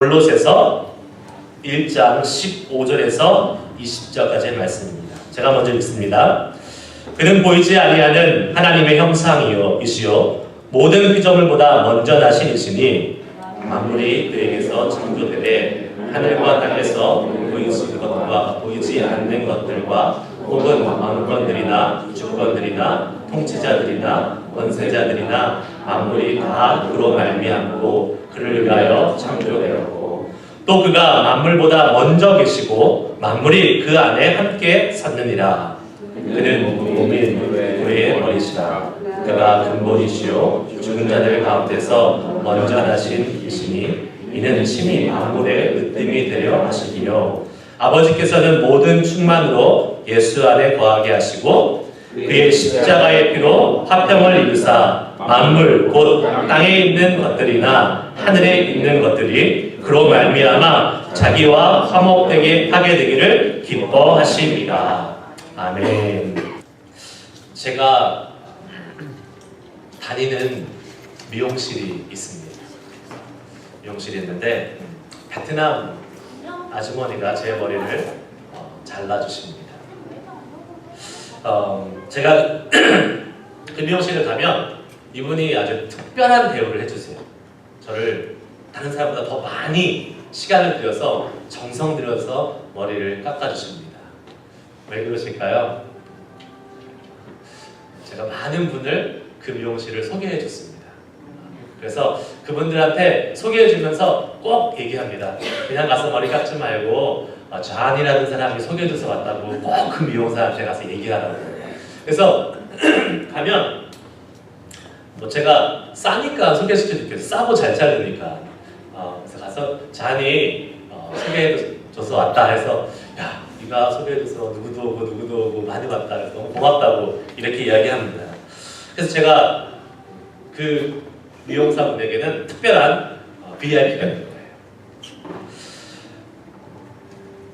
골로새서 1장 15절에서 20절까지의 말씀입니다. 제가 먼저 읽습니다. 그는 보이지 아니하는 하나님의 형상이요 이시요 모든 피조물보다 먼저 나신 이시니 만물이 그에게서 창조되되 하늘과 땅에서 보이는 것과 보이지 않는 것들과 혹은 왕권들이나 주권들이나 통치자들이나 권세자들이나 만물이 다 그로 말미암고 그를 위하여 창조되었고 또 그가 만물보다 먼저 계시고 만물이 그 안에 함께 섰느니라. 그는 몸인 교회의 머리시라. 그가 근본이시요 죽은 자들 가운데서 먼저 나신 이시니 이는 심히 만물의 으뜸이 되려 하시기요 아버지께서는 모든 충만으로 예수 안에 거하게 하시고 그의 십자가의 피로 화평을 이루사 만물 곧 땅에 있는 것들이나 하늘에 있는 것들이 그로 말미암아 자기와 화목되게 하게 되기를 기뻐하십니다. 아멘. 제가 다니는 미용실이 있습니다. 미용실이 있는데 베트남 아주머니가 제 머리를 잘라주십니다. 제가 그 미용실을 가면 이분이 아주 특별한 대우를 해주세요. 저를 다른 사람보다 더 많이 시간을 들여서 정성 들여서 머리를 깎아주십니다. 왜 그러실까요? 제가 많은 분을 그 미용실을 소개해 줬습니다. 그래서 그분들한테 소개해 주면서 꼭 얘기합니다. 그냥 가서 머리 깎지 말고 존이라는 사람이 소개해 줘서 왔다고 꼭 그 미용사한테 가서 얘기하라고. 그래서 가면 뭐 제가 싸니까 소개시켜 줄게요. 싸고 잘 자르니까. 그래서 가서 잔이 소개해 줘서 왔다 해서 야 네가 소개해 줘서 누구도 오고 많이 왔다 해서 너무 고맙다고 이렇게 이야기합니다. 그래서 제가 그 미용사분에게는 특별한 VIP가 된 거예요.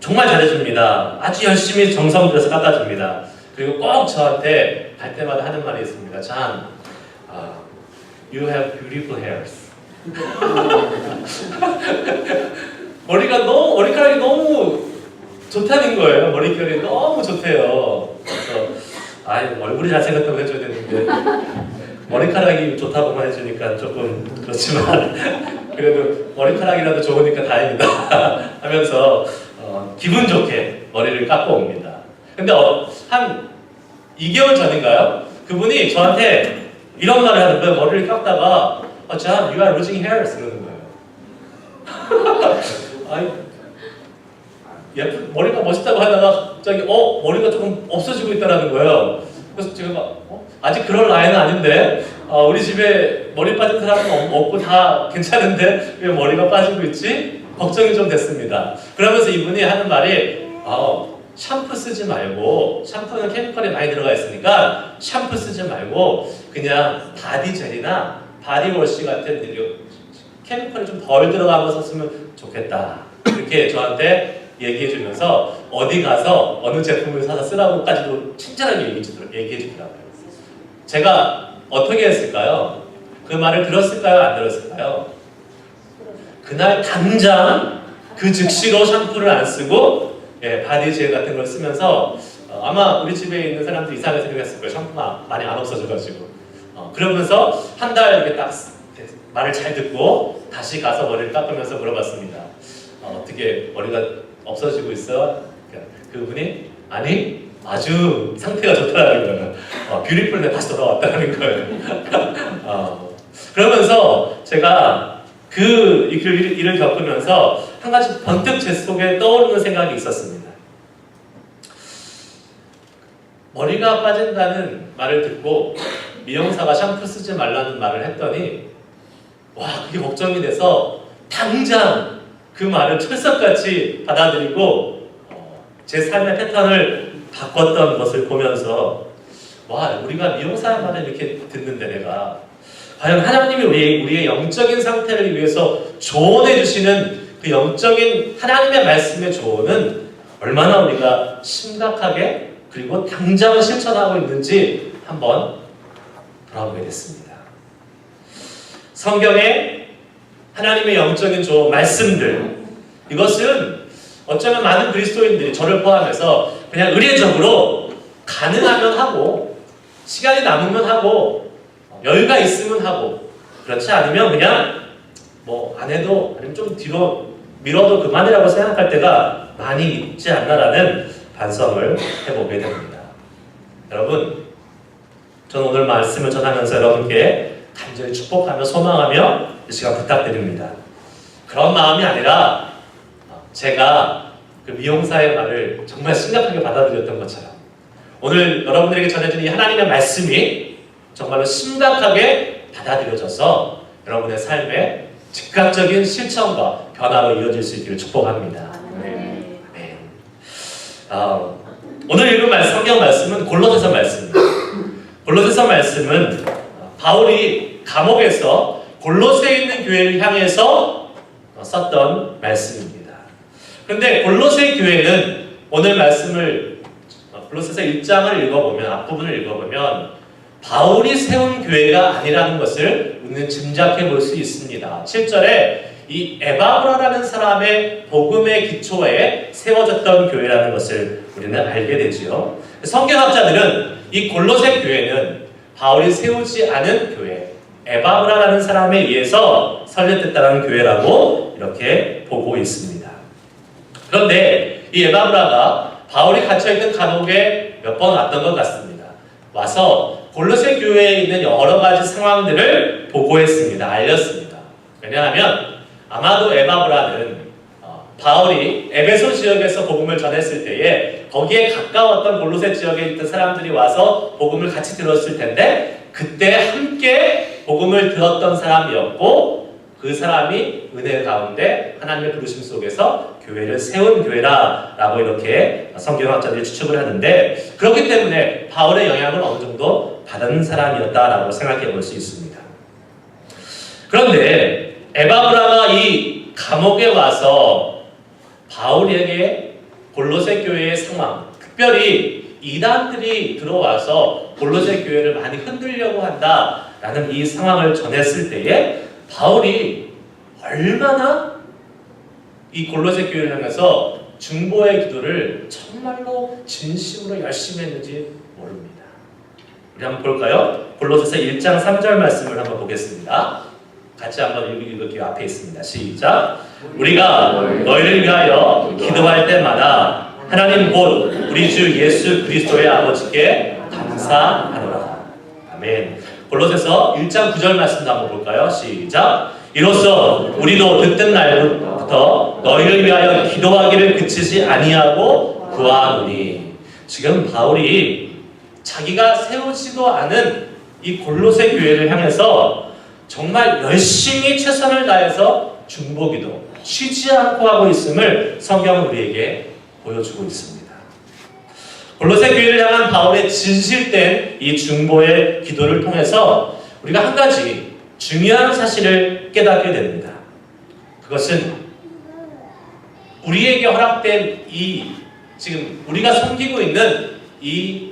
정말 잘해줍니다. 아주 열심히 정성 들여서 깎아줍니다. 그리고 꼭 저한테 갈 때마다 하는 말이 있습니다. 잔, you have beautiful hairs. 머리카락이 너무 좋다는 거예요. 머릿결이 너무 좋대요. 그래서 얼굴이 잘생겼다고 해줘야 되는데 머리카락이 좋다고만 해주니까 조금 그렇지만 그래도 머리카락이라도 좋으니까 다행이다 하면서 기분 좋게 머리를 깎고 옵니다. 근데 한 2개월 전인가요? 그분이 저한테 이런 말을 하는 거예요. 머리를 깎다가 John, you are losing hairs 그러는 거예요. 머리가 멋있다고 하다가 갑자기 머리가 조금 없어지고 있다는 거예요. 그래서 제가 아직 그럴 나이는 아닌데 우리 집에 머리 빠진 사람은 없고 다 괜찮은데 왜 머리가 빠지고 있지? 걱정이 좀 됐습니다. 그러면서 이분이 하는 말이 샴푸 쓰지 말고 샴푸는 케미컬이 많이 들어가 있으니까 샴푸 쓰지 말고 그냥 바디젤이나 바디워시 같은 케미컬이 좀 덜 들어간 거 썼으면 좋겠다. 이렇게 저한테 얘기해주면서 어디 가서 어느 제품을 사서 쓰라고까지도 친절하게 얘기해주더라고요. 제가 어떻게 했을까요? 그 말을 들었을까요? 안 들었을까요? 그날 당장 그 즉시로 샴푸를 안 쓰고 바디젤 같은 걸 쓰면서 아마 우리 집에 있는 사람들 이상하게 생각했을 거예요. 샴푸가 많이 안 없어져가지고 그러면서 한 달 이렇게 딱 말을 잘 듣고 다시 가서 머리를 깎으면서 물어봤습니다. 어떻게 머리가 없어지고 있어? 그분이 아니 아주 상태가 좋다는 거예요. 뷰티풀에 다시 돌아왔다는 거예요. 그러면서 제가 그 일을 겪으면서 한 가지 번뜩 제 속에 떠오르는 생각이 있었습니다. 머리가 빠진다는 말을 듣고 미용사가 샴푸 쓰지 말라는 말을 했더니 그게 걱정이 돼서 당장 그 말을 철석같이 받아들이고 제 삶의 패턴을 바꿨던 것을 보면서 우리가 미용사의 말을 이렇게 듣는데 내가 과연 하나님이 우리의 영적인 상태를 위해서 조언해 주시는 그 영적인 하나님의 말씀의 조언은 얼마나 우리가 심각하게 그리고 당장 실천하고 있는지 한번 돌아보게 됐습니다. 성경에 하나님의 영적인 조언, 말씀들, 이것은 어쩌면 많은 그리스도인들이 저를 포함해서 그냥 의례적으로 가능하면 하고 시간이 남으면 하고 여유가 있으면 하고 그렇지 않으면 그냥 뭐 안 해도 아니면 좀 뒤로 미뤄도 그만이라고 생각할 때가 많이 있지 않나라는 반성을 해보게 됩니다. 여러분, 저는 오늘 말씀을 전하면서 여러분께 간절히 축복하며 소망하며 이 시간 부탁드립니다. 그런 마음이 아니라 제가 그 미용사의 말을 정말 심각하게 받아들였던 것처럼 오늘 여러분들에게 전해진 이 하나님의 말씀이 정말로 심각하게 받아들여져서 여러분의 삶에 즉각적인 실천과 변화로 이어질 수 있기를 축복합니다. 네. 오늘 읽은 성경 말씀은 골로새서 말씀입니다. 골로새서 말씀은 바울이 감옥에서 골로새에 있는 교회를 향해서 썼던 말씀입니다. 그런데 골로새 교회는 오늘 말씀을 골로새서 1장을 읽어보면 앞부분을 읽어보면 바울이 세운 교회가 아니라는 것을 우리는 짐작해 볼 수 있습니다. 7절에 이 에바브라라는 사람의 복음의 기초에 세워졌던 교회라는 것을 우리는 알게 되지요. 성경학자들은 이 골로새 교회는 바울이 세우지 않은 교회, 에바브라라는 사람에 의해서 설립됐다는 교회라고 이렇게 보고 있습니다. 그런데 이 에바브라가 바울이 갇혀있는 감옥에 몇 번 왔던 것 같습니다. 와서 골로새 교회에 있는 여러 가지 상황들을 보고했습니다. 알렸습니다. 왜냐하면 아마도 에바브라는 바울이 에베소 지역에서 복음을 전했을 때에 거기에 가까웠던 골로새 지역에 있던 사람들이 와서 복음을 같이 들었을 텐데 그때 함께 복음을 들었던 사람이었고 그 사람이 은혜 가운데 하나님의 부르심 속에서 교회를 세운 교회라라고 이렇게 성경학자들이 추측을 하는데 그렇기 때문에 바울의 영향을 어느 정도 받은 사람이었다라고 생각해 볼 수 있습니다. 그런데 에바브라가 이 감옥에 와서 바울에게 골로새 교회의 상황, 특별히 이단들이 들어와서 골로새 교회를 많이 흔들려고 한다라는 이 상황을 전했을 때에 바울이 얼마나 이 골로새 교회를 향해서 중보의 기도를 정말로 진심으로 열심히 했는지 모릅니다. 우리 한번 볼까요? 골로새서 1장 3절 말씀을 한번 보겠습니다. 같이 한번 읽을게요. 앞에 있습니다. 시작. 우리가 너희를 위하여 기도할 때마다 하나님 곧 우리 주 예수 그리스도의 아버지께 감사하노라. 아멘. 골로새서 1장 9절 말씀도 한번 볼까요? 시작. 이로써 우리도 듣던 날부터 너희를 위하여 기도하기를 그치지 아니하고 구하노니. 지금 바울이 자기가 세우지도 않은 이 골로새 교회를 향해서 정말 열심히 최선을 다해서 중보기도 쉬지 않고 하고 있음을 성경은 우리에게 보여주고 있습니다. 골로새 교회를 향한 바울의 진실된 이 중보의 기도를 통해서 우리가 한 가지 중요한 사실을 깨닫게 됩니다. 그것은 우리에게 허락된 이 지금 우리가 섬기고 있는 이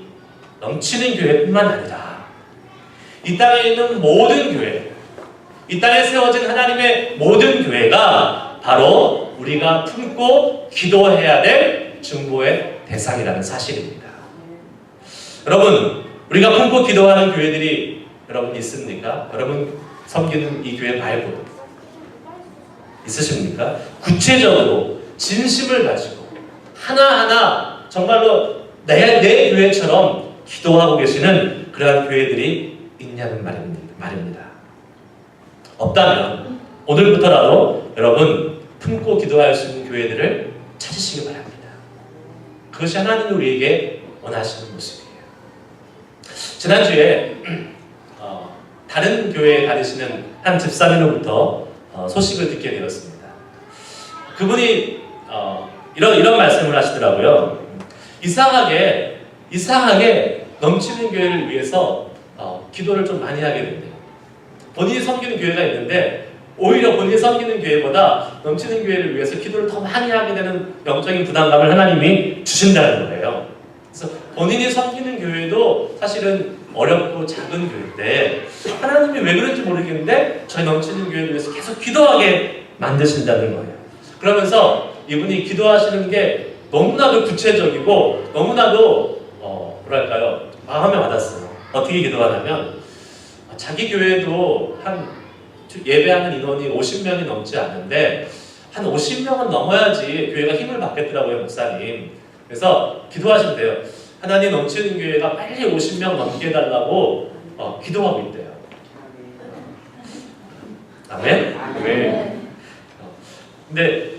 넘치는 교회뿐만 아니라 이 땅에 있는 모든 교회, 이 땅에 세워진 하나님의 모든 교회가 바로 우리가 품고 기도해야 될 중보의 대상이라는 사실입니다. 여러분, 우리가 품고 기도하는 교회들이 여러분 있습니까? 여러분 섬기는 이 교회 말고 있으십니까? 구체적으로 진심을 가지고 하나하나 정말로 내 교회처럼 기도하고 계시는 그러한 교회들이 있냐는 말입니다. 없다면 오늘부터라도 여러분 품고 기도할 수 있는 교회들을 찾으시기 바랍니다. 그것이 하나님이 우리에게 원하시는 모습이에요. 지난주에 다른 교회에 다니시는 한 집사님으로부터 소식을 듣게 되었습니다. 그분이 이런 말씀을 하시더라고요. 이상하게 넘치는 교회를 위해서 기도를 좀 많이 하게 된대요. 본인이 섬기는 교회가 있는데 오히려 본인이 섬기는 교회보다 넘치는 교회를 위해서 기도를 더 많이 하게 되는 영적인 부담감을 하나님이 주신다는 거예요. 그래서 본인이 섬기는 교회도 사실은 어렵고 작은 교회인데 하나님이 왜 그런지 모르겠는데 저희 넘치는 교회를 위해서 계속 기도하게 만드신다는 거예요. 그러면서 이분이 기도하시는 게 너무나도 구체적이고 너무나도 뭐랄까요, 마음에 와닿았어요. 어떻게 기도하냐면 자기 교회도 한 예배하는 인원이 50명이 넘지 않는데 한 50명은 넘어야지 교회가 힘을 받겠더라고요, 목사님. 그래서 기도하신대요. 하나님 넘치는 교회가 빨리 50명 넘게 해달라고 기도하고 있대요. 아멘? 네. 근데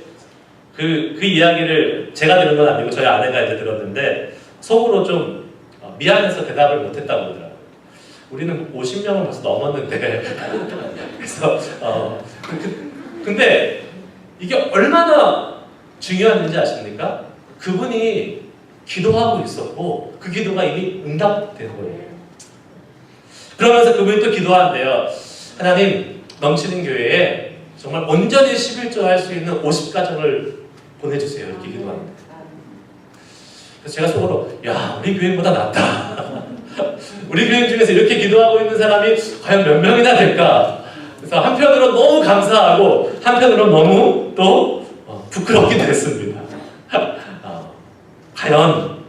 그 이야기를 제가 들은 건 아니고 저희 아내가 이제 들었는데 속으로 좀 미안해서 대답을 못했다고 그러더라고요. 우리는 50명은 벌써 넘었는데 그래서 근데 이게 얼마나 중요한 일인지 아십니까? 그분이 기도하고 있었고 그 기도가 이미 응답된 거예요. 그러면서 그분이 또 기도한대요. 하나님, 넘치는 교회에 정말 온전히 11조 할 수 있는 50가정을 보내주세요. 이렇게 기도합니다. 그래서 제가 속으로 야, 우리 교회보다 낫다. 우리 교회 중에서 이렇게 기도하고 있는 사람이 과연 몇 명이나 될까? 그래서 한편으로 너무 감사하고 한편으로 너무 또 부끄럽기도 했습니다. 과연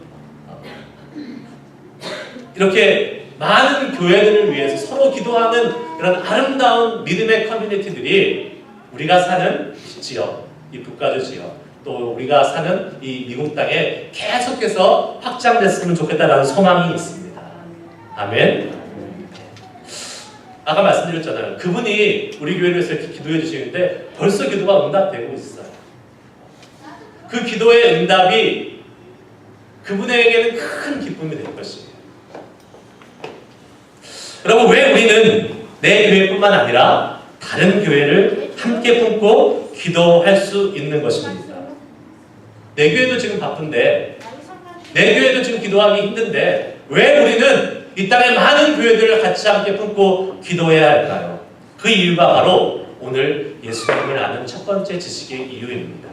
이렇게 많은 교회들을 위해서 서로 기도하는 그런 아름다운 믿음의 커뮤니티들이 우리가 사는 지역, 이 북가주 지역, 또 우리가 사는 이 미국 땅에 계속해서 확장됐으면 좋겠다라는 소망이 있습니다. 아멘. 아까 말씀드렸잖아요. 그분이 우리 교회를 위해서 이렇게 기도해 주시는데 벌써 기도가 응답되고 있어요. 그 기도의 응답이 그분에게는 큰 기쁨이 될 것이에요. 여러분, 왜 우리는 내 교회뿐만 아니라 다른 교회를 함께 품고 기도할 수 있는 것입니까? 내 교회도 지금 바쁜데, 내 교회도 지금 기도하기 힘든데 왜 우리는 이 땅의 많은 교회들을 같이 함께 품고 기도해야 할까요? 그 이유가 바로 오늘 예수님을 아는 첫 번째 지식의 이유입니다.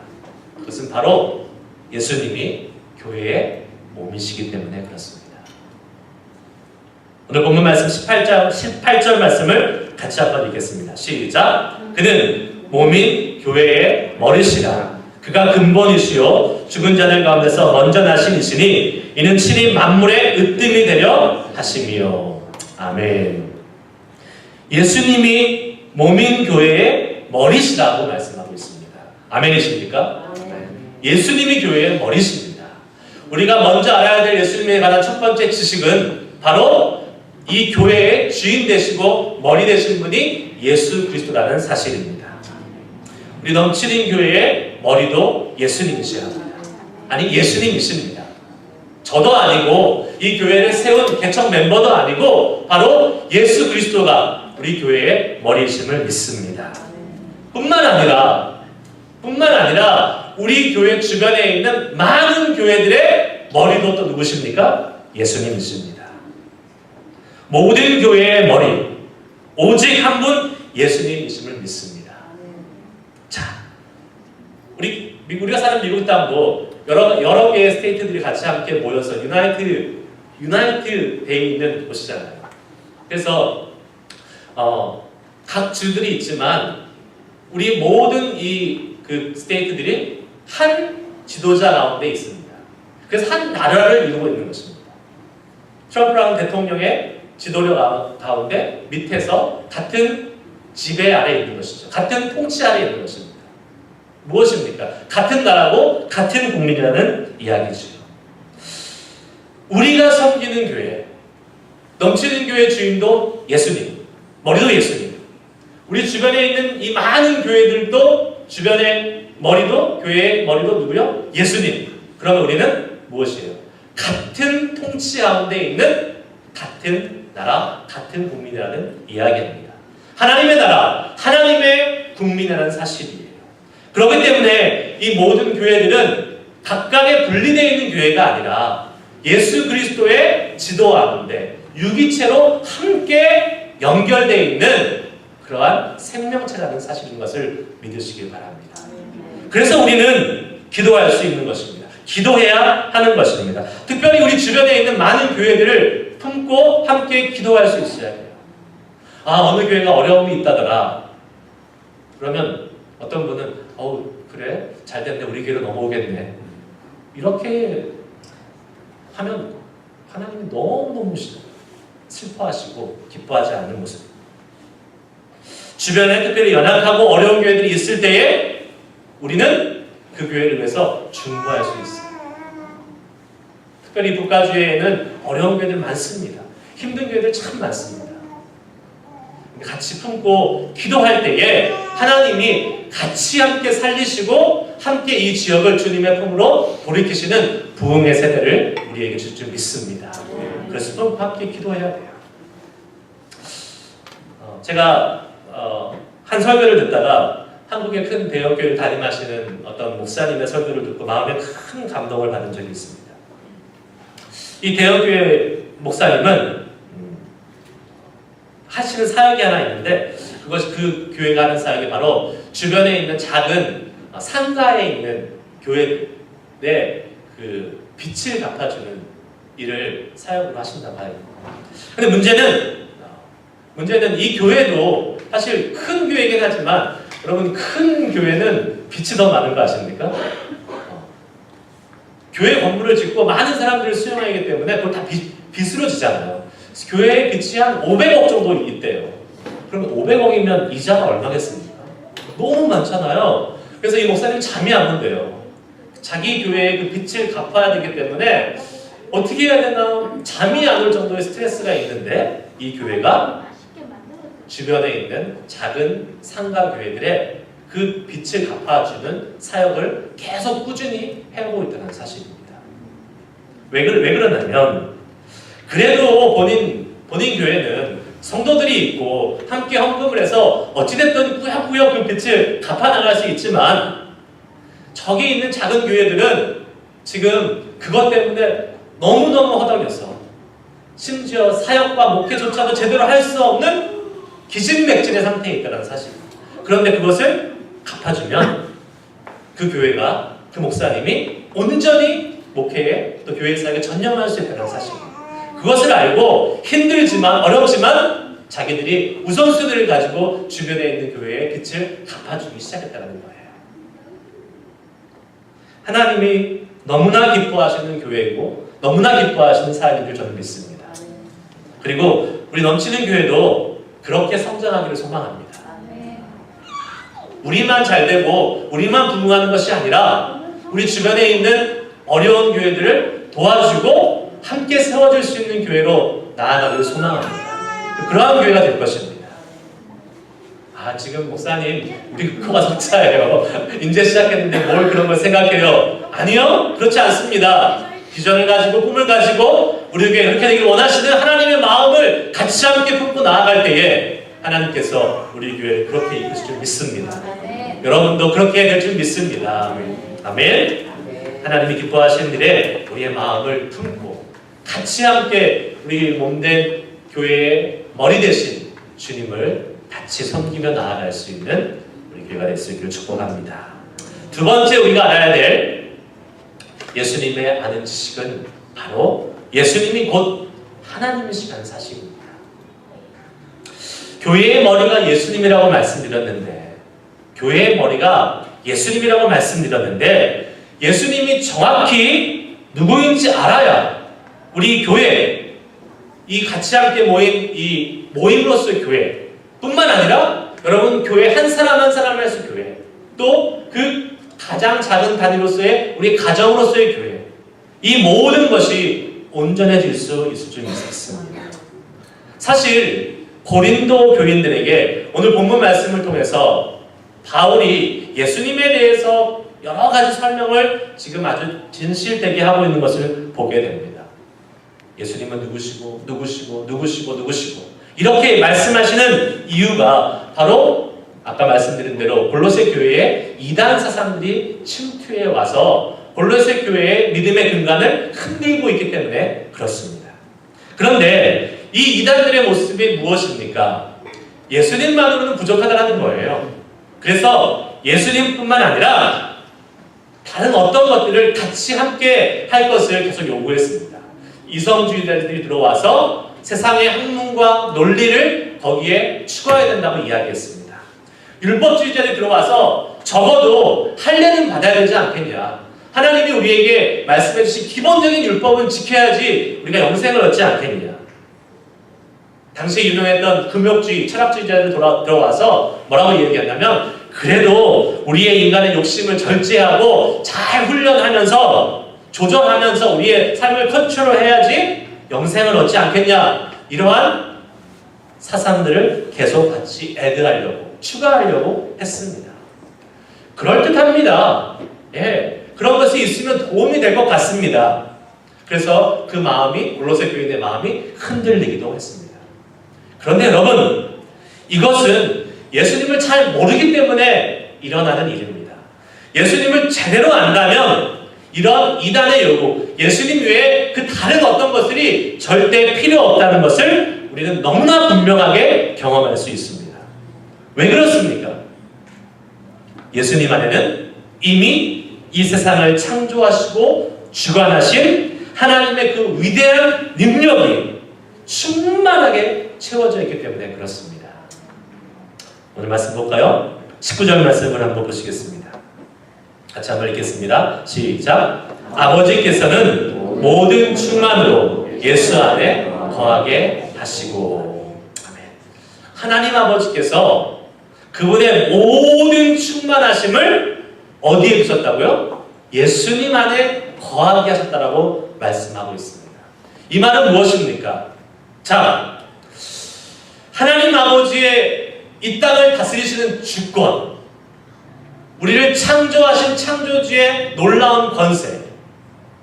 그것은 바로 예수님이 교회의 몸이시기 때문에 그렇습니다. 오늘 본문 말씀 18절 말씀을 같이 한번 읽겠습니다. 시작! 그는 몸인 교회의 머리시라. 그가 근본이시요 죽은 자들 가운데서 먼저 나신 이시니 이는 친히 만물의 으뜸이 되려 하심이요. 아멘. 예수님이 몸인 교회의 머리시라고 말씀하고 있습니다. 아멘이십니까? 아멘. 예수님이 교회의 머리십니다. 우리가 먼저 알아야 될 예수님에 관한 첫 번째 지식은 바로 이 교회의 주인 되시고 머리 되신 분이 예수 그리스도라는 사실입니다. 우리 넘치는 교회의 머리도 예수님이셔야 합니다. 아니, 예수님이십니다. 저도 아니고 이 교회를 세운 개척 멤버도 아니고 바로 예수 그리스도가 우리 교회의 머리이심을 믿습니다. 뿐만 아니라 우리 교회 주변에 있는 많은 교회들의 머리도 또 누구십니까? 예수님이십니다. 모든 교회의 머리, 오직 한 분 예수님이심을 믿습니다. 자, 우리가 사는 미국 땅도 여러 개의 스테이트들이 같이 함께 모여서 유나이트 돼 있는 곳이잖아요. 그래서 각 주들이 있지만 우리 모든 그 스테이트들이 한 지도자 가운데 있습니다. 그래서 한 나라를 이루고 있는 것입니다. 트럼프라는 대통령의 지도력 가운데 밑에서 같은 지배 아래에 있는 것이죠. 같은 통치 아래에 있는 것입니다. 무엇입니까? 같은 나라고 같은 국민이라는 이야기죠. 우리가 섬기는 교회, 넘치는 교회 주인도 예수님, 머리도 예수님. 우리 주변에 있는 이 많은 교회들도 주변의 머리도, 교회의 머리도 누구요? 예수님. 그러면 우리는 무엇이에요? 같은 통치 가운데 있는 같은 나라, 같은 국민이라는 이야기입니다. 하나님의 나라, 하나님의 국민이라는 사실이에요. 그렇기 때문에 이 모든 교회들은 각각의 분리되어 있는 교회가 아니라 예수 그리스도의 지도 가운데 유기체로 함께 연결되어 있는 그러한 생명체라는 사실인 것을 믿으시길 바랍니다. 그래서 우리는 기도할 수 있는 것입니다. 기도해야 하는 것입니다. 특별히 우리 주변에 있는 많은 교회들을 품고 함께 기도할 수 있어야 돼요. 어느 교회가 어려움이 있다더라. 그러면 어떤 분은 그래? 잘 됐네. 우리 교회로 넘어오겠네. 이렇게 하면 하나님이 너무너무 슬퍼하시고 기뻐하지 않는 모습. 주변에 특별히 연약하고 어려운 교회들이 있을 때에 우리는 그 교회를 위해서 중보할 수 있어요. 특별히 북가주에는 어려운 교회들 많습니다. 힘든 교회들 참 많습니다. 같이 품고 기도할 때에 하나님이 같이 함께 살리시고 함께 이 지역을 주님의 품으로 돌이키시는 부흥의 세대를 우리에게 줄 줄 믿습니다. 그래서 또 함께 기도해야 돼요. 제가 한 설교를 듣다가 한국의 큰 대형교회를 담임하시는 어떤 목사님의 설교를 듣고 마음에 큰 감동을 받은 적이 있습니다. 이 대형교회 목사님은 하시는 사역이 하나 있는데 그것이 그 교회가 하는 사역이 바로 주변에 있는 작은 상가에 있는 교회의 그 빚을 갚아주는 일을 사역으로 하신다고 해요. 근데 문제는 이 교회도 사실 큰 교회이긴 하지만 여러분 큰 교회는 빚이 더 많은 거 아십니까? 교회 건물을 짓고 많은 사람들을 수용해야 하기 때문에 그걸 다 빚으로 지잖아요. 교회의 빚이 한 500억 정도 있대요. 그러면 500억이면 이자가 얼마겠습니까? 너무 많잖아요. 그래서 이 목사님 잠이 안 온대요. 자기 교회의 그 빚을 갚아야 되기 때문에 어떻게 해야 되나 잠이 안 올 정도의 스트레스가 있는데 이 교회가 주변에 있는 작은 상가 교회들의 그 빚을 갚아주는 사역을 계속 꾸준히 해오고 있다는 사실입니다. 왜 그러냐면 그래도 본인 교회는 성도들이 있고 함께 헌금을 해서 어찌됐든 꾸역꾸역 그 빚을 갚아나갈 수 있지만 저기 있는 작은 교회들은 지금 그것 때문에 너무너무 허덕여서 심지어 사역과 목회조차도 제대로 할 수 없는 기진맥진의 상태에 있다는 사실입니다. 그런데 그것을 갚아주면 그 교회가 그 목사님이 온전히 목회에 또 교회 사역에 전념할 수 있다는 사실입니다. 그것을 알고 힘들지만 어렵지만 자기들이 우선순위를 가지고 주변에 있는 교회의 빚을 갚아주기 시작했다는 거예요. 하나님이 너무나 기뻐하시는 교회이고 너무나 기뻐하시는 사역인 줄 저는 믿습니다. 그리고 우리 넘치는 교회도 그렇게 성장하기를 소망합니다. 우리만 잘되고 우리만 부흥하는 것이 아니라 우리 주변에 있는 어려운 교회들을 도와주고 함께 세워줄 수 있는 교회로 나아가기를 소망합니다. 그러한 교회가 될 것입니다. 지금 목사님 우리 코가 석자예요. 이제 시작했는데 뭘 그런 걸 생각해요? 아니요, 그렇지 않습니다. 비전을 가지고 꿈을 가지고 우리 교회 그렇게 되길 원하시는 하나님의 마음을 같이 함께 품고 나아갈 때에 하나님께서 우리 교회를 그렇게 이끄실 줄 믿습니다. 여러분도 그렇게 될 줄 믿습니다. 아멘. 하나님이 기뻐하시는 일에 우리의 마음을 품고 같이 함께 우리 몸된 교회의 머리 대신 주님을 같이 섬기며 나아갈 수 있는 우리 교회가 될 수 있기를 축복합니다. 두 번째 우리가 알아야 될 예수님의 아는 지식은 바로 예수님이 곧 하나님이시라는 사실입니다. 교회의 머리가 예수님이라고 말씀드렸는데 예수님이 정확히 누구인지 알아야 우리 교회, 이 같이 함께 모인 이 모임으로서의 교회 뿐만 아니라 여러분 교회 한 사람 한 사람으로서의 교회, 또 그 가장 작은 단위로서의 우리 가정으로서의 교회, 이 모든 것이 온전해질 수 있을 줄 믿습니다. 사실 고린도 교인들에게 오늘 본문 말씀을 통해서 바울이 예수님에 대해서 여러 가지 설명을 지금 아주 진실되게 하고 있는 것을 보게 됩니다. 예수님은 누구시고 이렇게 말씀하시는 이유가 바로 아까 말씀드린 대로 골로새 교회에 이단 사상들이 침투해 와서 골로새 교회의 믿음의 근간을 흔들고 있기 때문에 그렇습니다. 그런데 이 이단들의 모습이 무엇입니까? 예수님만으로는 부족하다는 거예요. 그래서 예수님뿐만 아니라 다른 어떤 것들을 같이 함께 할 것을 계속 요구했습니다. 이성주의자들이 들어와서 세상의 학문과 논리를 거기에 추가해야 된다고 이야기했습니다. 율법주의자들이 들어와서 적어도 할례는 받아야 되지 않겠냐. 하나님이 우리에게 말씀해 주신 기본적인 율법은 지켜야지 우리가 영생을 얻지 않겠냐. 당시 유명했던 금욕주의, 철학주의자들 들어와서 뭐라고 얘기했냐면 그래도 우리의 인간의 욕심을 절제하고 잘 훈련하면서 조절하면서 우리의 삶을 컨트롤해야지 영생을 얻지 않겠냐. 이러한 사상들을 계속 같이 애드하려고 추가하려고 했습니다. 그럴듯합니다. 예, 그런 것이 있으면 도움이 될 것 같습니다. 그래서 그 마음이 골로새 교인의 마음이 흔들리기도 했습니다. 그런데 여러분, 이것은 예수님을 잘 모르기 때문에 일어나는 일입니다. 예수님을 제대로 안다면 이런 이단의 요구, 예수님 외에 그 다른 어떤 것들이 절대 필요 없다는 것을 우리는 너무나 분명하게 경험할 수 있습니다. 왜 그렇습니까? 예수님 안에는 이미 이 세상을 창조하시고 주관하신 하나님의 그 위대한 능력이 충만하게 채워져 있기 때문에 그렇습니다. 오늘 말씀 볼까요? 19절 말씀을 한번 보시겠습니다. 같이 한번 읽겠습니다. 시작. 아버지께서는 모든 충만으로 예수 안에 거하게 하시고. 아멘. 하나님 아버지께서 그분의 모든 충만하심을 어디에 두셨다고요? 예수님 안에 거하게 하셨다라고 말씀하고 있습니다. 이 말은 무엇입니까? 자, 하나님 아버지의 이 땅을 다스리시는 주권, 우리를 창조하신 창조주의 놀라운 권세,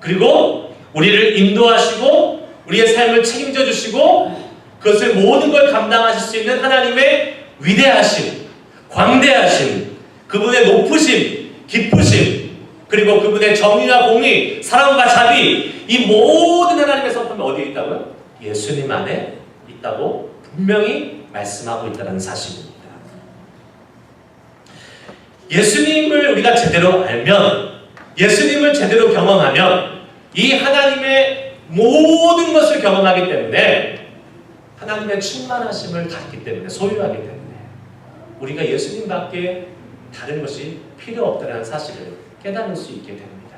그리고 우리를 인도하시고 우리의 삶을 책임져 주시고 그것을 모든 걸 감당하실 수 있는 하나님의 위대하심, 광대하심, 그분의 높으심, 깊으심, 그리고 그분의 정의와 공의, 사랑과 자비, 이 모든 하나님의 성품이 어디에 있다고요? 예수님 안에 있다고 분명히 말씀하고 있다는 사실입니다. 예수님을 우리가 제대로 알면, 예수님을 제대로 경험하면 이 하나님의 모든 것을 경험하기 때문에 하나님의 충만하심을 갖기 때문에, 소유하기 때문에 우리가 예수님밖에 다른 것이 필요 없다는 사실을 깨달을 수 있게 됩니다.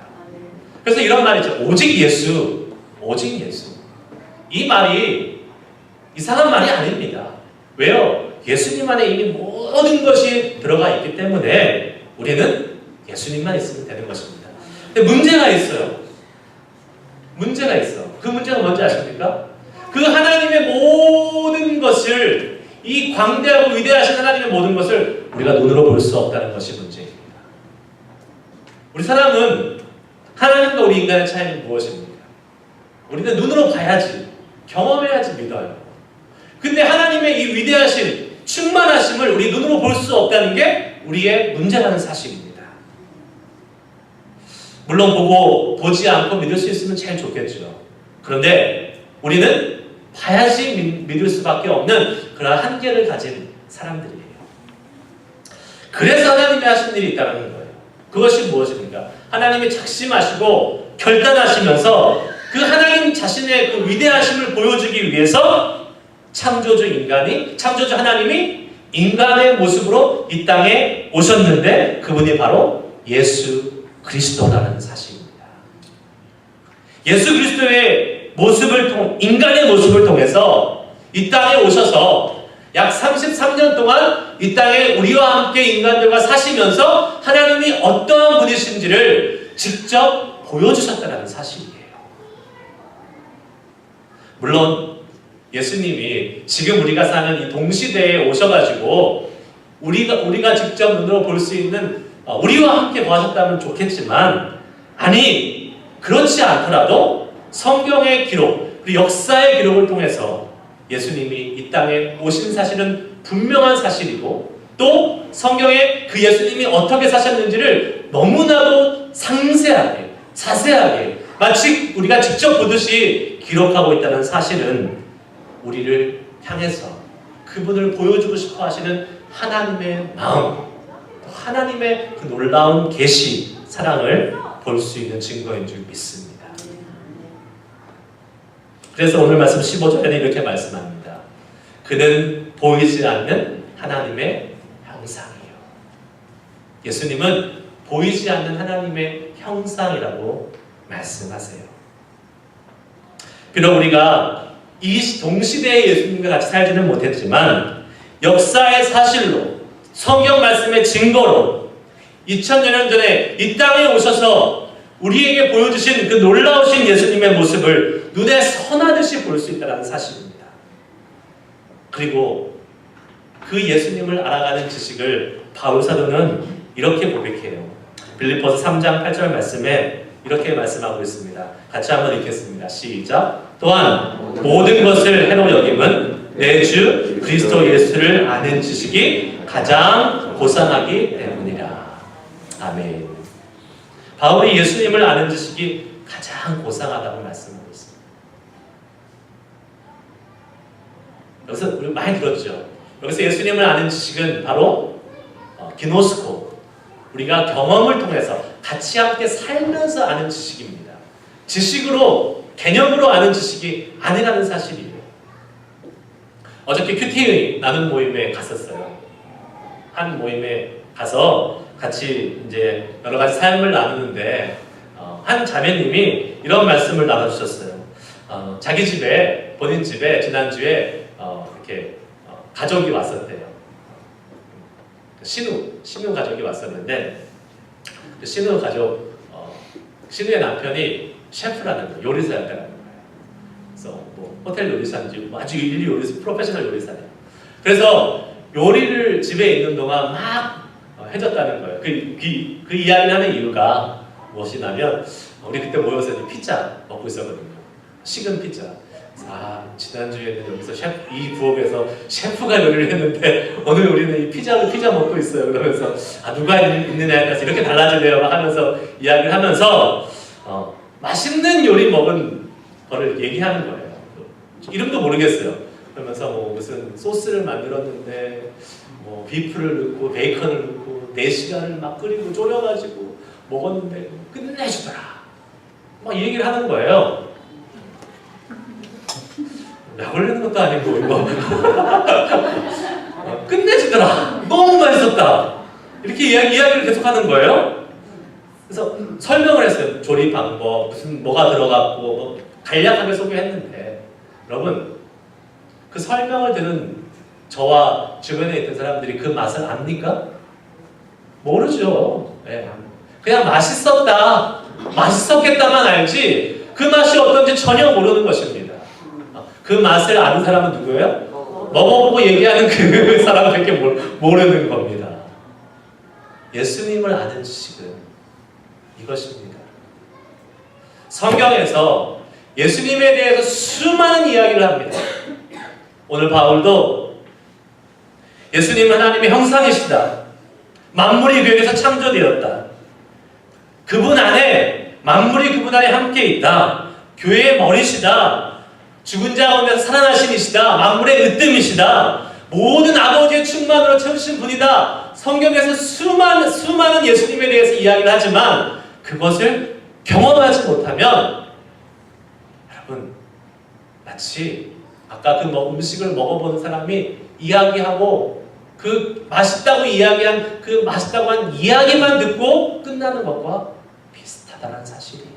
그래서 이런 말이죠. 오직 예수, 오직 예수. 이 말이 이상한 말이 아닙니다. 왜요? 예수님 안에 이미 모든 것이 들어가 있기 때문에 우리는 예수님만 있으면 되는 것입니다. 근데 문제가 있어요. 문제가 있어. 그 문제가 뭔지 아십니까? 그 하나님의 모든 것을, 이 광대하고 위대하신 하나님의 모든 것을 우리가 눈으로 볼 수 없다는 것이 문제입니다. 우리 사람은 하나님과 우리 인간의 차이는 무엇입니까? 우리는 눈으로 봐야지, 경험해야지 믿어요. 근데 하나님의 이 위대하신 충만하심을 우리 눈으로 볼 수 없다는 게 우리의 문제라는 사실입니다. 물론 보지 않고 믿을 수 있으면 제일 좋겠죠. 그런데 우리는 봐야지 믿을 수밖에 없는 그런 한계를 가진 사람들이에요. 그래서 하나님이 하신 일이 있다는 거예요. 그것이 무엇입니까? 하나님이 작심하시고 결단하시면서 그 하나님 자신의 그 위대하심을 보여주기 위해서 창조주 하나님이 인간의 모습으로 이 땅에 오셨는데 그분이 바로 예수 그리스도라는 사실입니다. 예수 그리스도의 인간의 모습을 통해서 이 땅에 오셔서 약 33년 동안 이 땅에 우리와 함께 인간들과 사시면서 하나님이 어떠한 분이신지를 직접 보여주셨다는 사실이에요. 물론 예수님이 지금 우리가 사는 이 동시대에 오셔가지고 우리가 직접 눈으로 볼 수 있는 우리와 함께 거하셨다면 좋겠지만, 아니 그렇지 않더라도 성경의 기록, 그리고 역사의 기록을 통해서 예수님이 이 땅에 오신 사실은 분명한 사실이고, 또 성경에 그 예수님이 어떻게 사셨는지를 너무나도 상세하게, 자세하게, 마치 우리가 직접 보듯이 기록하고 있다는 사실은 우리를 향해서 그분을 보여주고 싶어 하시는 하나님의 마음, 하나님의 그 놀라운 계시, 사랑을 볼 수 있는 증거인 줄 믿습니다. 그래서 오늘 말씀 15절에는 이렇게 말씀합니다. 그는 보이지 않는 하나님의 형상이에요. 예수님은 보이지 않는 하나님의 형상이라고 말씀하세요. 비록 우리가 이 동시대의 예수님과 같이 살지는 못했지만 역사의 사실로 성경 말씀의 증거로 2000여 년 전에 이 땅에 오셔서 우리에게 보여주신 그 놀라우신 예수님의 모습을 눈에 선하듯이 볼 수 있다는 사실입니다. 그리고 그 예수님을 알아가는 지식을 바울 사도는 이렇게 고백해요. 빌립보서 3장 8절 말씀에 이렇게 말씀하고 있습니다. 같이 한번 읽겠습니다. 시작. 또한 모든 것을 해로 여김은 내 주 그리스도 예수를 아는 지식이 가장 고상하기 때문이라. 아멘. 바울이 예수님을 아는 지식이 가장 고상하다고 말씀하고 있습니다. 여기서 우리 많이 들었죠. 여기서 예수님을 아는 지식은 바로 기노스코, 우리가 경험을 통해서 같이 함께 살면서 아는 지식입니다. 지식으로, 개념으로 아는 지식이 아니라는 사실이에요. 어저께 큐티 나눔 모임에 갔었어요. 한 모임에 가서 같이 이제 여러 가지 삶을 나누는데 한 자매님이 이런 말씀을 나눠주셨어요. 자기 집에, 본인 집에 지난주에 이렇게 가족이 왔었대요. 신우 가족이 왔었는데 그 신우 가족, 신우의 남편이 셰프라는 거예요. 요리사였다는 거예요. 그래서 뭐 호텔 요리사인지 아주 일일 요리사, 프로페셔널 요리사예요. 그래서 요리를 집에 있는 동안 막 해줬다는 거예요. 그 이야기를 하는 이유가 무엇이냐면 우리 그때 모여서 피자 먹고 있었거든요. 식은 피자. 지난주에는 여기서 이 부엌에서 셰프가 요리를 했는데 오늘 우리는 이 피자 먹고 있어요. 그러면서 누가 있느냐에 따라서 이렇게 달라지네요 막 하면서 이야기를 하면서 맛있는 요리 먹은 거를 얘기하는 거예요. 이름도 모르겠어요. 그러면서 뭐 무슨 소스를 만들었는데 뭐 비프를 넣고 베이컨을 넣고 4시간을 막 끓이고 졸여가지고 먹었는데 끝내주더라. 막 이 얘기를 하는 거예요. 약 올리는 것도 아니고 이거 끝내주더라. 너무 맛있었다. 이렇게 이야기를 계속하는 거예요. 그래서 설명을 했어요. 조리 방법, 무슨 뭐가 들어갔고 뭐 간략하게 소개했는데 여러분 그 설명을 들은 저와 주변에 있던 사람들이 그 맛을 압니까? 모르죠. 네. 그냥 맛있었다, 맛있었겠다만 알지 그 맛이 어떤지 전혀 모르는 것입니다. 그 맛을 아는 사람은 누구예요? 먹어보고 얘기하는 그 사람밖에 모르는 겁니다. 예수님을 아는 지식은 이것입니다. 성경에서 예수님에 대해서 수많은 이야기를 합니다. 오늘 바울도 예수님은 하나님의 형상이시다. 만물이 그에게서 창조되었다. 그분 안에, 만물이 그분 안에 함께 있다. 교회의 머리시다. 죽은 자 가운데서 살아나신 이시다. 만물의 으뜸이시다. 모든 아버지의 충만으로 채우신 분이다. 성경에서 수많은 예수님에 대해서 이야기를 하지만 그것을 경험하지 못하면 여러분 마치 아까 그 음식을 먹어보는 사람이 이야기하고 그 맛있다고 이야기한 그 맛있다고 한 이야기만 듣고 끝나는 것과 비슷하다는 사실이에요.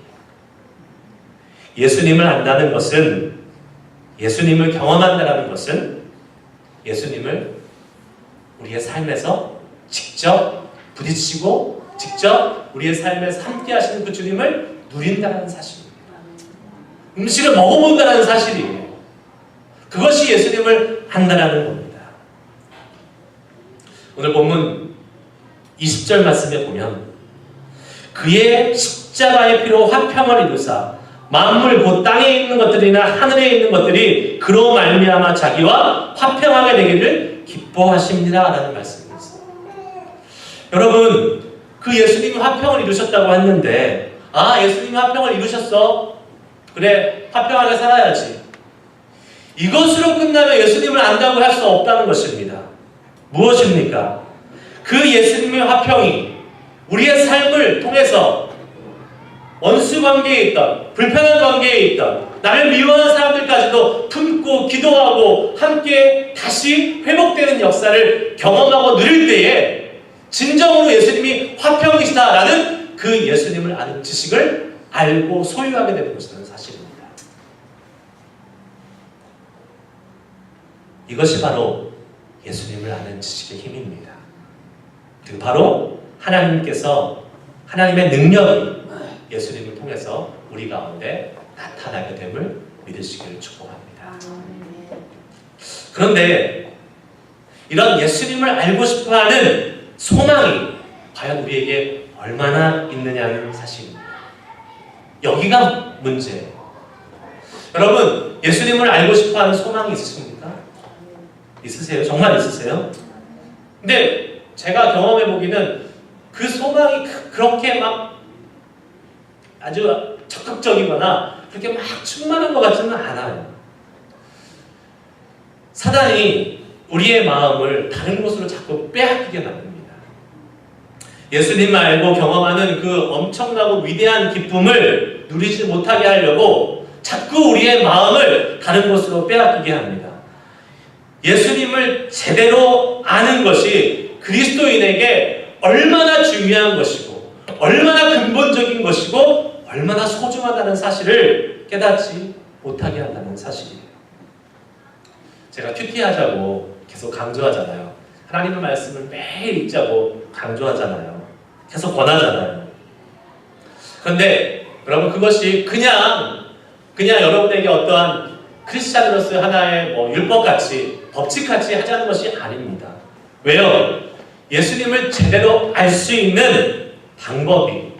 예수님을 안다는 것은, 예수님을 경험한다는 것은 예수님을 우리의 삶에서 직접 부딪히고 직접 우리의 삶에서 함께 하시는 그 주님을 누린다는 사실입니다. 음식을 먹어본다는 사실이에요. 그것이 예수님을 안다는 겁니다. 오늘 본문 20절 말씀에 보면 그의 십자가의 피로 화평을 이루사 만물 곧 땅에 있는 것들이나 하늘에 있는 것들이 그로 말미암아 자기와 화평하게 되기를 기뻐하십니다 라는 말씀이 있어요. 여러분 그 예수님이 화평을 이루셨다고 했는데 예수님이 화평을 이루셨어? 그래 화평하게 살아야지. 이것으로 끝나면 예수님을 안다고 할 수 없다는 것입니다. 무엇입니까? 그 예수님의 화평이 우리의 삶을 통해서 원수 관계에 있던, 불편한 관계에 있던, 나를 미워하는 사람들까지도 품고 기도하고 함께 다시 회복되는 역사를 경험하고 누릴 때에 진정으로 예수님이 화평이시다라는 그 예수님을 아는 지식을 알고 소유하게 되는 것이라는 사실입니다. 이것이 바로 예수님을 아는 지식의 힘입니다. 그리고 바로 하나님께서 하나님의 능력이 예수님을 통해서 우리 가운데 나타나게 됨을 믿으시기를 축복합니다. 그런데 이런 예수님을 알고 싶어하는 소망이 과연 우리에게 얼마나 있느냐는 사실입니다. 여기가 문제예요. 여러분, 예수님을 알고 싶어하는 소망이 있으십니까? 있으세요? 정말 있으세요? 근데 제가 경험해 보기는 그 소망이 그렇게 막 아주 적극적이거나 그렇게 막 충만한 것 같지는 않아요. 사단이 우리의 마음을 다른 곳으로 자꾸 빼앗기게 만듭니다. 예수님을 알고 경험하는 그 엄청나고 위대한 기쁨을 누리지 못하게 하려고 자꾸 우리의 마음을 다른 곳으로 빼앗기게 합니다. 예수님을 제대로 아는 것이 그리스도인에게 얼마나 중요한 것이고 얼마나 근본적인 것이고 얼마나 소중하다는 사실을 깨닫지 못하게 한다는 사실이에요. 제가 큐티하자고 계속 강조하잖아요. 하나님의 말씀을 매일 읽자고 강조하잖아요. 계속 권하잖아요. 그런데 여러분, 그것이 그냥 여러분에게 어떠한 크리스찬으로서의 하나의 율법같이 법칙같이 하자는 것이 아닙니다. 왜요? 예수님을 제대로 알 수 있는 방법이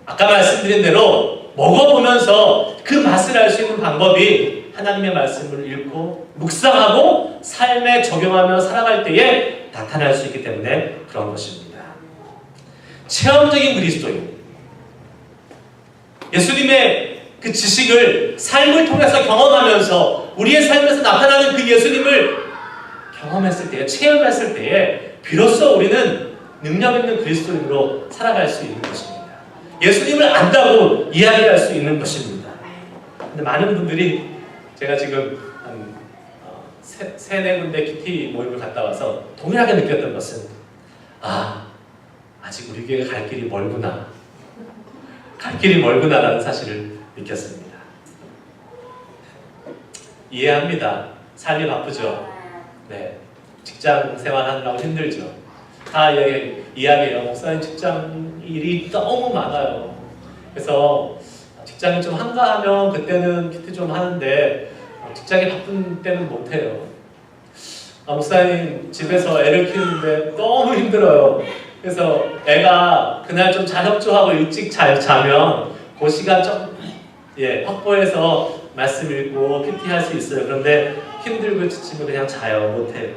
아까 말씀드린 대로 먹어보면서 그 맛을 알 수 있는 방법이 하나님의 말씀을 읽고 묵상하고 삶에 적용하며 살아갈 때에 나타날 수 있기 때문에 그런 것입니다. 체험적인 그리스도인, 예수님의 그 지식을 삶을 통해서 경험하면서 우리의 삶에서 나타나는 그 예수님을 경험했을 때에, 체험했을 때에 비로소 우리는 능력 있는 그리스도인으로 살아갈 수 있는 것입니다. 예수님을 안다고 이야기할 수 있는 것입니다. 근데 많은 분들이 제가 지금 한 세네 군데 큐티 모임을 갔다 와서 동일하게 느꼈던 것은 아직 우리 교회가 갈 길이 멀구나. 갈 길이 멀구나라는 사실을 느꼈습니다. 이해합니다. 삶이 바쁘죠. 네, 직장 생활하느라고 힘들죠. 다 이야기해요. 목사님 직장 일이 너무 많아요. 그래서 직장이 좀 한가하면 그때는 큐티 좀 하는데 직장이 바쁜 때는 못해요. 목사님 집에서 애를 키우는데 너무 힘들어요. 그래서 애가 그날 좀 자격조하고 일찍 자면 그 시간 좀 확보해서 말씀 읽고 큐티 할 수 있어요. 그런데 힘들고 지치면 그냥 자요. 못해요.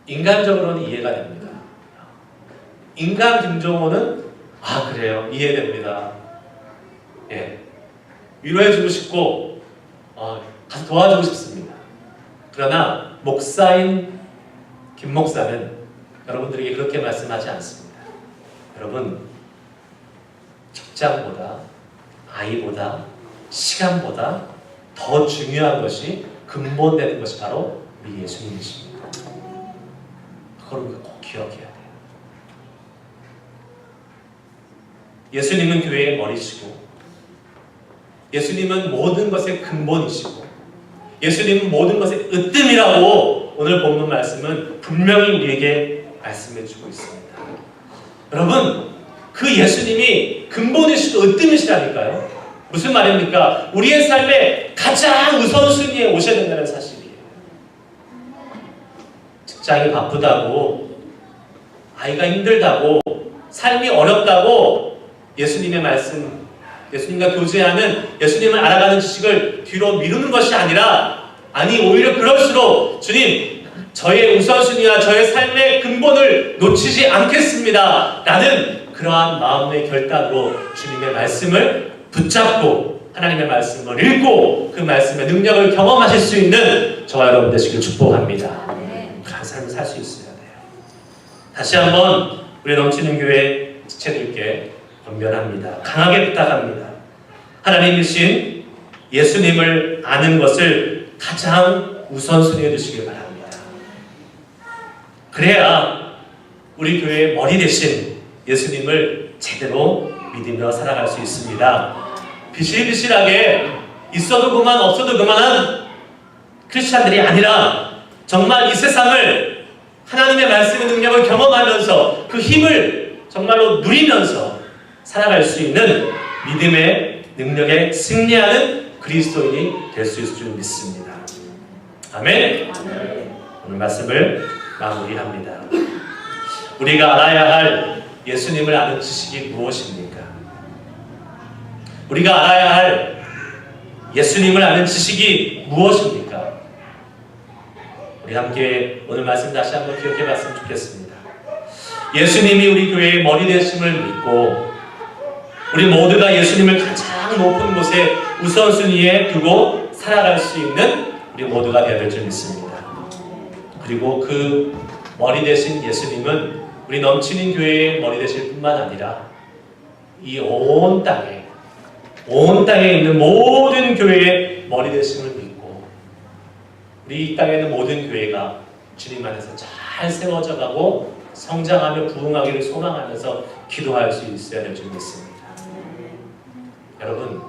인간적으로는 이해가 됩니다. 인간 김종호는 그래요. 이해됩니다. 위로해주고 싶고 가서 도와주고 싶습니다. 그러나 목사인 김 목사는 여러분들에게 그렇게 말씀하지 않습니다. 여러분, 직장보다 아이보다 시간보다 더 중요한 것이 근본되는 것이 바로 우리 예수님이십니다. 그걸 우리가 꼭 기억해야 돼요. 예수님은 교회의 머리시고 예수님은 모든 것의 근본이시고 예수님은 모든 것의 으뜸이라고 오늘 본문 말씀은 분명히 우리에게 말씀해주고 있습니다. 여러분, 그 예수님이 근본이시고 으뜸이시라니까요. 무슨 말입니까? 우리의 삶에 가장 우선순위에 오셔야 된다는 사실이에요. 직장이 바쁘다고, 아이가 힘들다고, 삶이 어렵다고 예수님의 말씀, 예수님과 교제하는, 예수님을 알아가는 지식을 뒤로 미루는 것이 아니라, 오히려 그럴수록 주님, 저의 우선순위와 저의 삶의 근본을 놓치지 않겠습니다 라는 그러한 마음의 결단으로 주님의 말씀을 붙잡고 하나님의 말씀을 읽고 그 말씀의 능력을 경험하실 수 있는 저와 여러분 되시길 축복합니다. 그런 삶을 살 수 있어야 돼요. 다시 한번 우리 넘치는 교회 지체들께 권면합니다. 강하게 부탁합니다. 하나님이신 예수님을 아는 것을 가장 우선순위에 두시길 바랍니다. 그래야 우리 교회의 머리 대신 예수님을 제대로 믿으며 살아갈 수 있습니다. 비실비실하게 있어도 그만 없어도 그만한 크리스찬들이 아니라 정말 이 세상을 하나님의 말씀의 능력을 경험하면서 그 힘을 정말로 누리면서 살아갈 수 있는 믿음의 능력에 승리하는 그리스도인이 될 수 있을 줄 믿습니다. 아멘. 오늘 말씀을 마무리합니다. 우리가 알아야 할 예수님을 아는 지식이 무엇입니까? 우리가 알아야 할 예수님을 아는 지식이 무엇입니까? 우리 함께 오늘 말씀 다시 한번 기억해 봤으면 좋겠습니다. 예수님이 우리 교회의 머리 되심을 믿고 우리 모두가 예수님을 가장 높은 곳에 우선순위에 두고 살아갈 수 있는 우리 모두가 되어야 될 줄 믿습니다. 그리고 그 머리 되신 예수님은 우리 넘치는 교회의 머리 되실 뿐만 아니라 이 온 땅에 있는 모든 교회의 머리 되심을 믿고 우리 이 땅에 있는 모든 교회가 주님 안에서 잘 세워져 가고 성장하며 부흥하기를 소망하면서 기도할 수 있어야 될 줄 믿습니다. 여러분,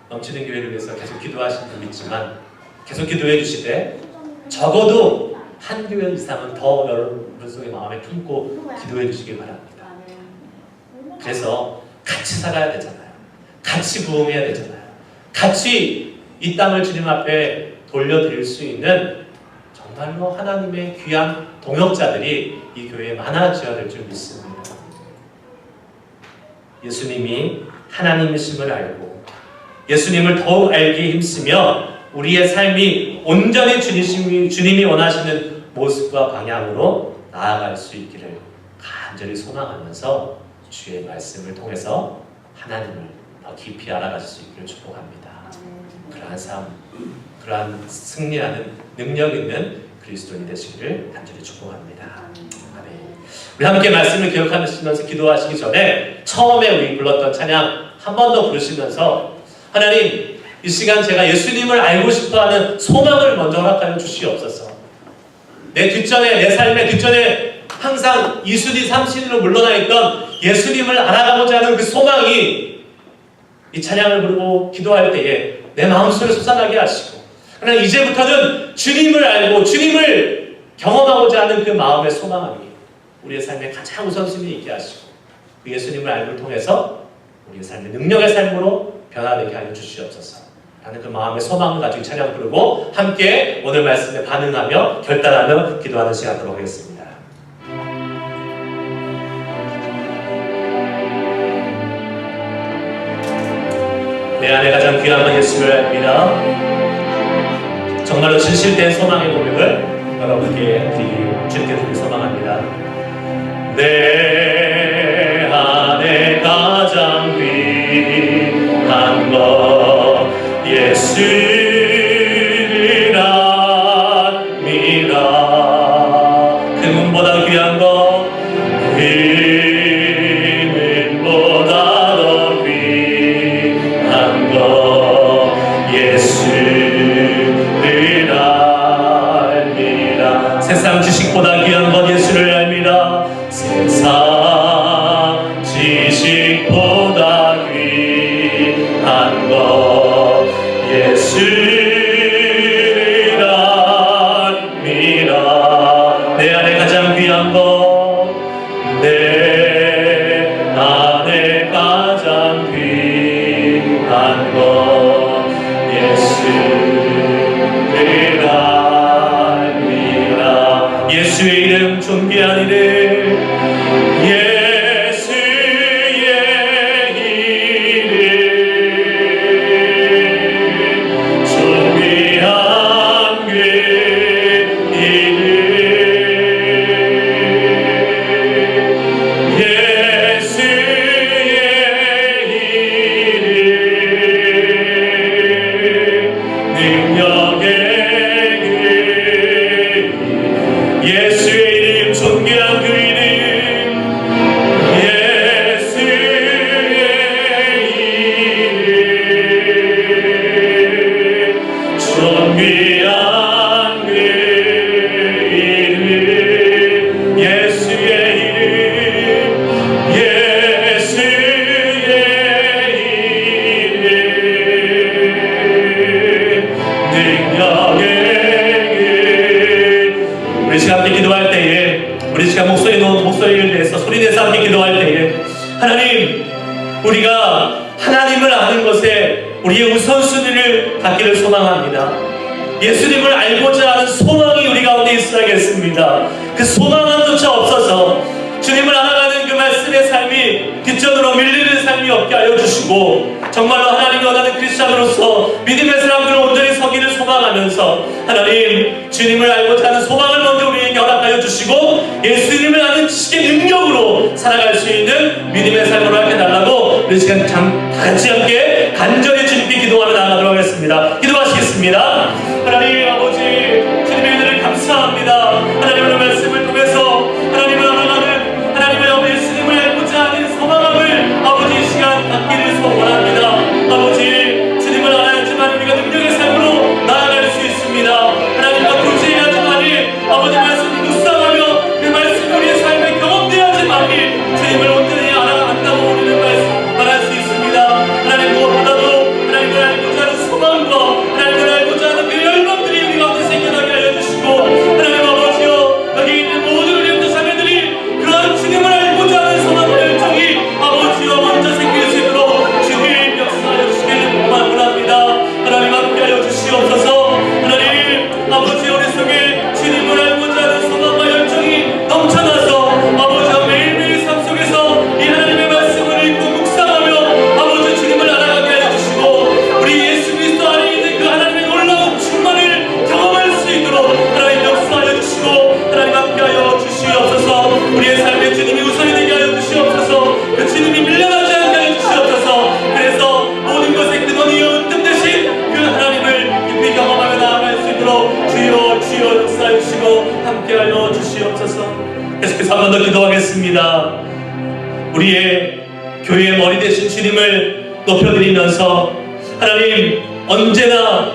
넘치는 교회를 위해서 계속 기도하시는 분 믿지만 계속 기도해 주시되 적어도 한 교회 이상은 더 여러분 속에 마음에 품고 기도해 주시길 바랍니다. 그래서 같이 살아야 되잖아요. 같이 부흥해야 되잖아요. 같이 이 땅을 주님 앞에 돌려드릴 수 있는 정말로 하나님의 귀한 동역자들이 이 교회에 많아져야 될 줄 믿습니다. 예수님이 하나님이심을 알고 예수님을 더욱 알기에 힘쓰며 우리의 삶이 온전히 주님이 원하시는 모습과 방향으로 나아갈 수 있기를 간절히 소망하면서 주의 말씀을 통해서 하나님을 더 깊이 알아가실 수 있기를 축복합니다. 그러한 삶, 그러한 승리하는 능력 있는 그리스도인이 되시기를 간절히 축복합니다. 아멘. 우리 함께 말씀을 기억하시면서 기도하시기 전에 처음에 우리 불렀던 찬양 한 번 더 부르시면서 하나님, 이 시간 제가 예수님을 알고 싶어하는 소망을 먼저 허락하여 주시옵소서. 내 삶의 뒷전에 항상 2순위, 3순위로 물러나 있던 예수님을 알아가고자 하는 그 소망이 이 찬양을 부르고 기도할 때에 내 마음속에 솟아나게 하시고 하나님, 이제부터는 주님을 알고 주님을 경험하고자 하는 그 마음의 소망이 우리의 삶에 가장 우선순위에 있게 하시고 그 예수님을 알고 통해서 우리의 삶의 능력의 삶으로 변화되게 하여 주시옵소서. 라는 그 마음의 소망을 가지고 찬양 부르고 함께 오늘 말씀에 반응하며 결단하며 기도하는 시간 갖도록 하겠습니다. 내 안에 가장 귀한 건 예수를 알미라. 정말로 진실된 소망의 고백을 여러분께 주님께 드리기 소망합니다. 내 안에 가장 귀한 것 예수를 압니다. 그 눈보다 귀한 것, 그 눈보다 더 귀한 것 예수를 압니다. 세상 지식보다 귀한 것 예수를 압니다. 세상 지식보다 귀한 것 예수를 압니다. 내 안에 가장 귀한 것, 내 안에 가장 귀한 것 예수를 압니다. 예수의 이름 존귀하니를 목소리를 내서 소리내서 함께 기도할 때에 하나님, 우리가 하나님을 아는 것에 우리의 우선순위를 갖기를 소망합니다. 예수님을 알고자 하는 소망이 우리 가운데 있어야겠습니다. 그 소망함조차 없어서 주님을 알아가는 그 말씀의 삶이 뒷전으로 밀리는 삶이 없게 하여 주시고, 정말로 하나님이 원하는 크리스찬으로서 믿음의 사람들을 온전히 서기를 소망하면서 하나님, 주님을 알고자 하는 소망을 먼저 우리에게 허락하여 주시고 예수님을 아는 지식의 능력으로 살아갈 수 있는 믿음의 삶으로 하게 달라고 우리 시간 다 같이 함께 간절히 주님께 기도하며 나아가도록 하겠습니다. 기도하시겠습니다. 하나님 아버지, 주님의 은혜를 감사합니다. 하나님의 말씀을 통해서 하나님을 알아가는, 하나님의 아버지 예수님을 알고자 하는 소망함을 아버지 이 시간 갖기를 소원합니다. 아버지, 주님을 알아야지만 우리가 능력의 삶으로 나아갈 수 있습니다. 하나님과 교제해야지만이 아버지 말씀을 묵상하며 그 말씀이 우리의 삶에 경험되어야지만이 주님을 온전히 알아간다고 우리는 말할 수 있습니다. 하나님, 무엇보다도 하나님을 알고자 하는 소망과 하나님을 알고자 하는 그 열망들이 우리 가운데 생겨나게 하여 주시고, 하나님 아버지여, 여기 있는 모든 우리 형제 자매들이 그러한 주님을 알고자 하는 소망과 열정이 아버지여 먼저 생길 수 있도록 주님 역사하여 주시기를 원합니다. 하나님 함께하여 주시옵소서. 하나님 아버지, 우리 속에 주님을 알고자 하는 소망과 열정이 넘쳐나서 아버지와 매일매일 삶 속에서 이 하나님의 말씀을 읽고 묵상하며 아버지 주님을 알아가게 하여 주시고, 우리 예수 그리스도 안에 있는 그 하나님의 놀라운 충만을 경험할 수 있도록 하나님 역사하여 주시고, 하나님 함께하여 주시옵소서. 우리의 삶에 주님이 우선이 되게 하여 주시옵소서. 그 주님이 밀려나지 않게 하여 주시옵소서. 그래서 모든 것의 근원이여 은뜸 되신 그 하나님을 깊이 경험하며 나아갈 수 있도록 주여 역사해 주시고 함께하여 주시옵소서. 계속해서 한 번 더 기도하겠습니다. 우리의 교회의 머리 되신 주님을 높여드리면서 하나님, 언제나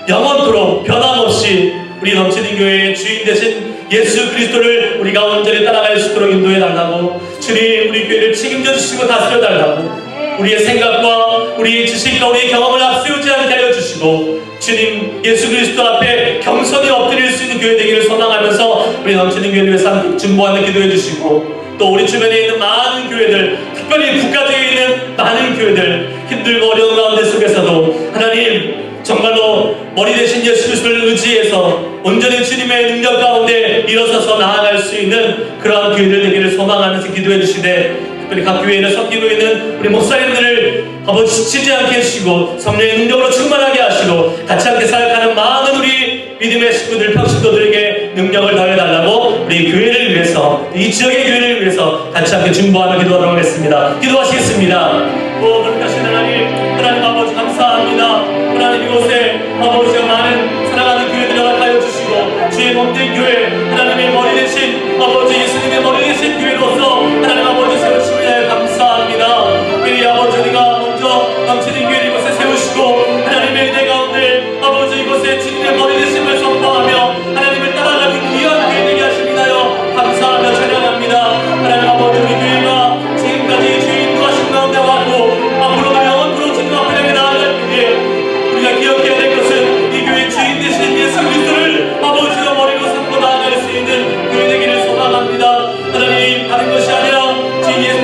영원토록 변함없이 우리 넘치는 교회의 주인 되신 예수 그리스도를 우리가 온전히 따라갈 수 있도록 인도해 달라고, 주님 우리 교회를 책임져 주시고 다스려 달라고, 우리의 생각과 우리의 지식과 우리의 경험을 앞세우지 않게 하여 주시고, 주님 예수 그리스도 앞에 겸손히 엎드릴 수 있는 교회 되기를 소망하면서 우리 넘치는 교회를 위해서 함께 중보하는 기도해 주시고, 또 우리 주변에 있는 많은 교회들, 특별히 국가적에 있는 많은 교회들, 힘들고 어려운 가운데 속에서도 하나님 정말로 머리 대신 예수 그리스도를 의지해서 온전히 주님의 능력 가운데 일어서서 나아갈 수 있는 그러한 교회들 되기를 소망하면서 기도해 주시되, 특별히 각 교회를 섬기고 있는 우리 목사님들을 아버지 지치지 않게 해주시고 성령의 능력으로 충만하게 하시고, 같이 함께 사역하는 많은 우리 믿음의 식구들, 평신도들에게 능력을 더해달라고 우리 교회를 위해서, 이 지역의 교회를 위해서 같이 함께 중보하며 기도하도록 하겠습니다. 기도하시겠습니다. 오 거룩하신 하나님, 하나님 아버지 감사합니다. 하나님 이곳에 아버지가 많은 사랑하는 교회들을 허락하여 주시고, 주의 몸된 교회, 하나님의 머리 대신 아버지 예수님의 머리 대신 교회로서 하나님 아버지 세우심을 위하여 감사합니다. 우리 아버지, 우리가 먼저 넘치는 교회를 이곳에 세우시고 하나님의 은혜 가운데 아버지 이곳에 주님의 머리 되심을 선포하며 하나님을 따라가는 귀한 교회 되게 하십니다요 감사하며 찬양합니다. 하나님 아버지, 우리 교회가 지금까지 주의 인도하신 가운데 왔고 앞으로도 영원토록 주님 앞에 향해 나아갈 때에 우리가 기억해야 될 것은 이 교회의 주인 되신 예수 그리스도를 아버지가 머리로 삼고 나아갈 수 있는 교회 되기를 소망합니다. 하나님, 다른 것이 아니라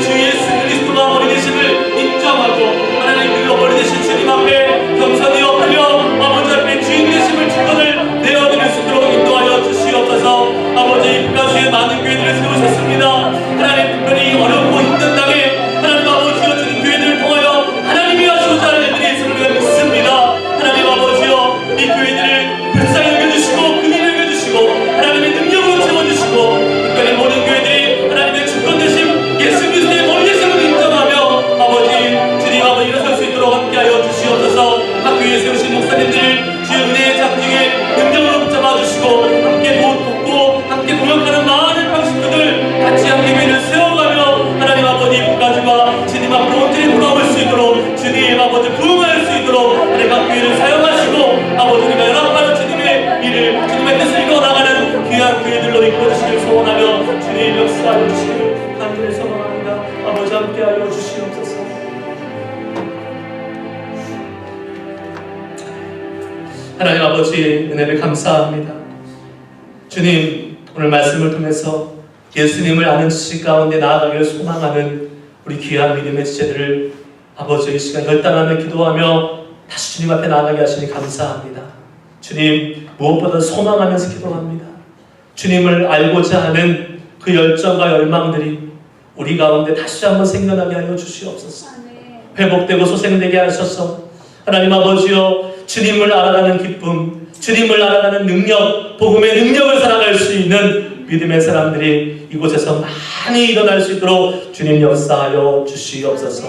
주 예수 그리스도가 머리 되심을 인정하고 하나님 그 머리 되신 주님 앞에 겸손히 엎드려 아버지 앞에 주인 되심을 주권을 내어드릴 수 있도록 인도하여 주시옵소서. 아버지, 국가수의 많은 교회들을 세우셨습니다. 하나님, 특별히 어렵고 힘든 땅에 하나님 아버지여 주님 교회들을 통하여 하나님이 하시고자 하는 일들이 있음을 우리가 믿습니다. 하나님 아버지여, 이 교회들을 불쌍히 여겨주시고 긍휼히 여겨주시고 하나님의 능력으로 채워주시고, 특별히 모든 교회들이 하나님의 주권 되심 예수 그리스도의 머리 되심을 인정하며 아버지 주님 아버지 일어설 수 있도록 함께하여 주시옵소서. 각 교회에 세우신 목사님들을 주의 은혜의 잡중에 능력으로 붙잡아 주시고 함께 돕고 함께 동역하는 많은 평신도들 같이 함께 교회를 세워가며 하나님 아버지 이곳까지와 주님 앞으로 온전히 돌아올 수 있도록 주님 아버지 부응할 수 있도록 하나님 각 교회를 사용하시고 아버지 우리가 연합하는 주님의 일을, 주님의 뜻을 이루어 나가는 귀한 교회들로 이끌어주시길 소원하며 주님 역사하여 주시기를 간절히 소망합니다. 아버지 함께하여 주시옵소서. 하나님 아버지 은혜를 감사합니다. 주님, 오늘 말씀을 통해서 예수님을 아는 지식 가운데 나아가기를 소망하는 우리 귀한 믿음의 지체들을 아버지의 시간 결단하며 기도하며 다시 주님 앞에 나아가게 하시니 감사합니다. 주님, 무엇보다 소망하면서 기도합니다. 주님을 알고자 하는 그 열정과 열망들이 우리 가운데 다시 한번 생겨나게 하여 주시옵소서. 회복되고 소생되게 하셔서 하나님 아버지여, 주님을 알아가는 기쁨, 주님을 알아가는 능력, 복음의 능력을 살아갈 수 있는 믿음의 사람들이 이곳에서 많이 일어날 수 있도록 주님 역사하여 주시옵소서.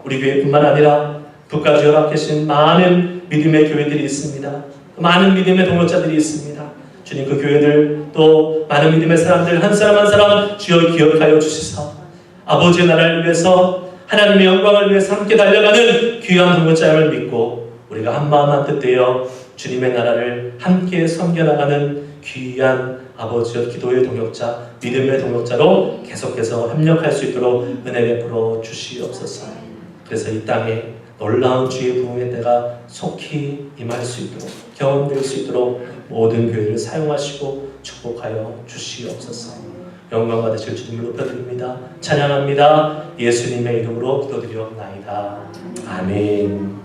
우리 교회뿐만 아니라 북까지 열합하신 많은 믿음의 교회들이 있습니다. 많은 믿음의 동역자들이 있습니다. 주님, 그 교회들 또 많은 믿음의 사람들 한 사람 한 사람 주여 기억하여 주시사 아버지의 나라를 위해서, 하나님의 영광을 위해서 함께 달려가는 귀한 동역자임을 믿고 우리가 한마음 한뜻 되어 주님의 나라를 함께 섬겨나가는 귀한 아버지의 기도의 동역자, 믿음의 동역자로 계속해서 협력할 수 있도록 은혜 베풀어 주시옵소서. 그래서 이 땅에 놀라운 주의 부흥의 때가 속히 임할 수 있도록, 경험될 수 있도록 모든 교회를 사용하시고 축복하여 주시옵소서. 영광 받으실 주님을 높여드립니다. 찬양합니다. 예수님의 이름으로 기도드리옵나이다. 아멘.